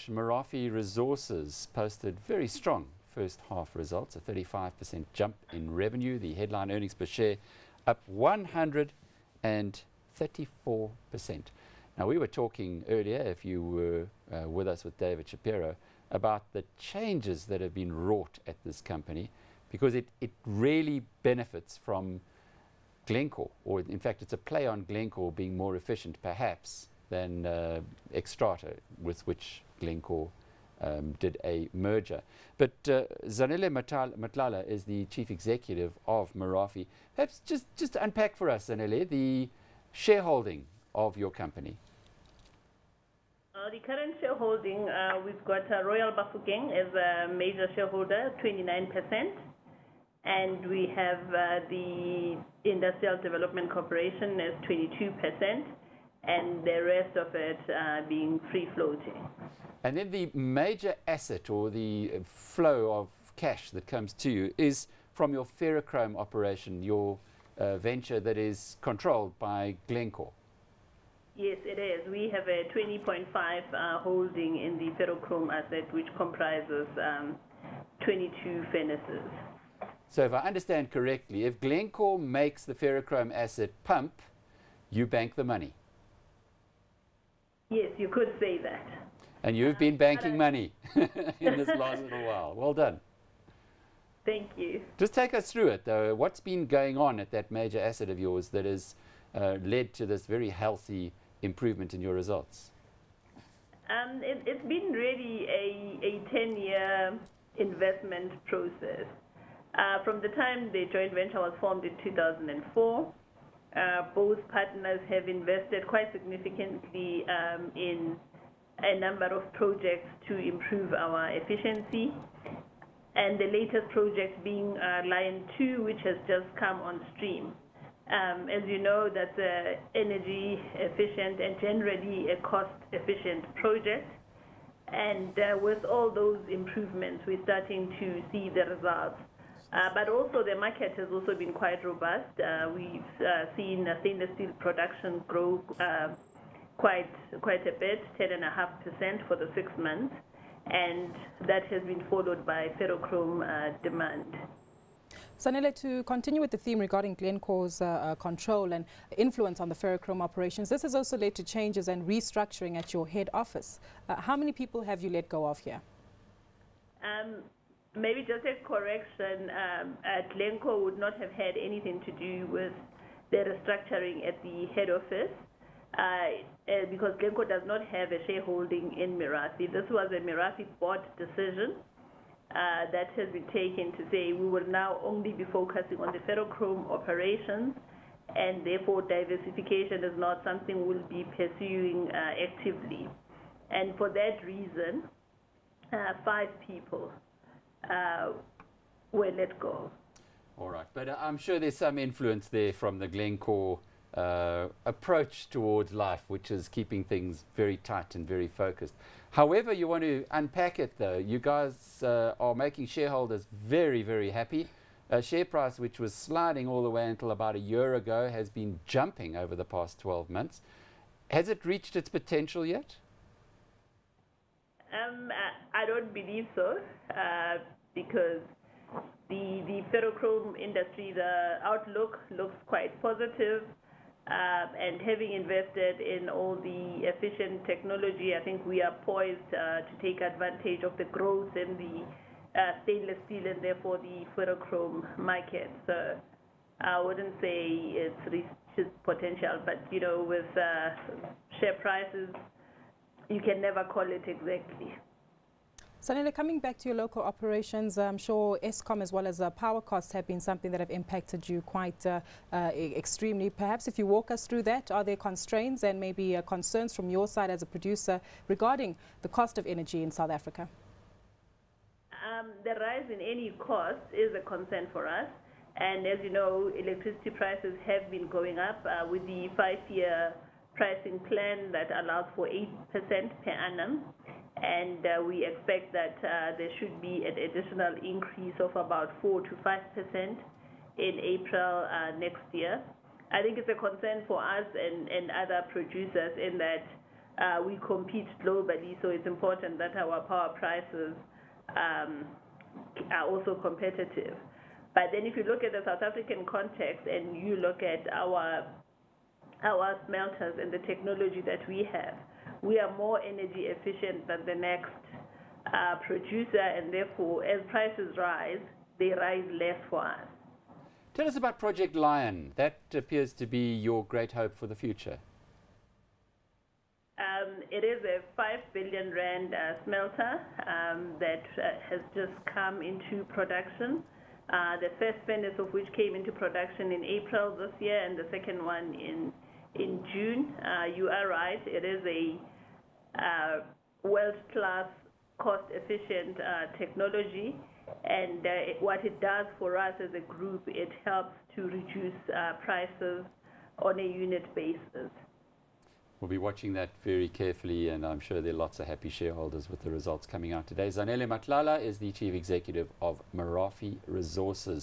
much. Merafe Resources posted very strong first half results, a 35% jump in revenue. The headline earnings per share up 134%. Now, we were talking earlier, if you were with us with David Shapiro, about the changes that have been wrought at this company, because it really benefits from Glencore, or in fact it's a play on Glencore being more efficient perhaps than Xstrata, with which Glencore did a merger. But Zanele Matlala is the chief executive of Merafe. Perhaps just unpack for us, Zanele, the shareholding of your company. The current shareholding, we've got Royal Bafokeng as a major shareholder, 29%, and we have the Industrial Development Corporation as 22%, and the rest of it being free floating. And then the major asset or the flow of cash that comes to you is from your ferrochrome operation, your venture that is controlled by Glencore. Yes, it is. We have a 20.5 holding in the ferrochrome asset, which comprises 22 furnaces. So if I understand correctly, if Glencore makes the ferrochrome asset pump, you bank the money. Yes, you could say that. And you've been banking money in this last little while. Well done. Thank you. Just take us through it, though. What's been going on at that major asset of yours that has led to this very healthy improvement in your results? It's been really a 10-year investment process. From the time the joint venture was formed in 2004, both partners have invested quite significantly in a number of projects to improve our efficiency. And the latest project being Line 2, which has just come on stream. As you know, that's an energy efficient and generally a cost efficient project. And with all those improvements, we're starting to see the results. But also the market has also been quite robust. We've seen stainless steel production grow quite a bit, 10.5% for the 6 months. And that has been followed by ferrochrome demand. Zanele, to continue with the theme regarding Glencore's control and influence on the ferrochrome operations, this has also led to changes and restructuring at your head office. How many people have you let go of here? Maybe just a correction, Glencore would not have had anything to do with the restructuring at the head office because Glencore does not have a shareholding in Merafe. This was a Merafe board decision that has been taken to say we will now only be focusing on the ferrochrome operations, and therefore diversification is not something we'll be pursuing actively. And for that reason, 5 people were let go. All right, but I'm sure there's some influence there from the Glencore approach towards life, which is keeping things very tight and very focused. However you want to unpack it, though, you guys are making shareholders very, very happy. A share price which was sliding all the way until about a year ago has been jumping over the past 12 months. Has it reached its potential yet? I don't believe so, because the ferrochrome industry, the outlook looks quite positive. And having invested in all the efficient technology, I think we are poised to take advantage of the growth in the stainless steel and therefore the ferrochrome market. So I wouldn't say it's reached its potential, but you know, with share prices, you can never call it exactly. Zanele, coming back to your local operations, I'm sure Eskom as well as power costs have been something that have impacted you quite extremely. Perhaps if you walk us through that, are there constraints and maybe concerns from your side as a producer regarding the cost of energy in South Africa? The rise in any cost is a concern for us. And as you know, electricity prices have been going up with the 5-year pricing plan that allows for 8% per annum. And we expect that there should be an additional increase of about 4 to 5% in April next year. I think it's a concern for us and other producers in that we compete globally, so it's important that our power prices are also competitive. But then if you look at the South African context and you look at our smelters and the technology that we have, we are more energy efficient than the next producer, and therefore as prices rise, they rise less for us. Tell us about Project Lion. That appears to be your great hope for the future. It is a 5 billion rand smelter that has just come into production. The first furnace of which came into production in April this year, and the second one in June. You are right, it is a world-class, cost-efficient technology, and what it does for us as a group, it helps to reduce prices on a unit basis. We'll be watching that very carefully, and I'm sure there are lots of happy shareholders with the results coming out today. Zanele Matlala is the Chief Executive of Merafe Resources.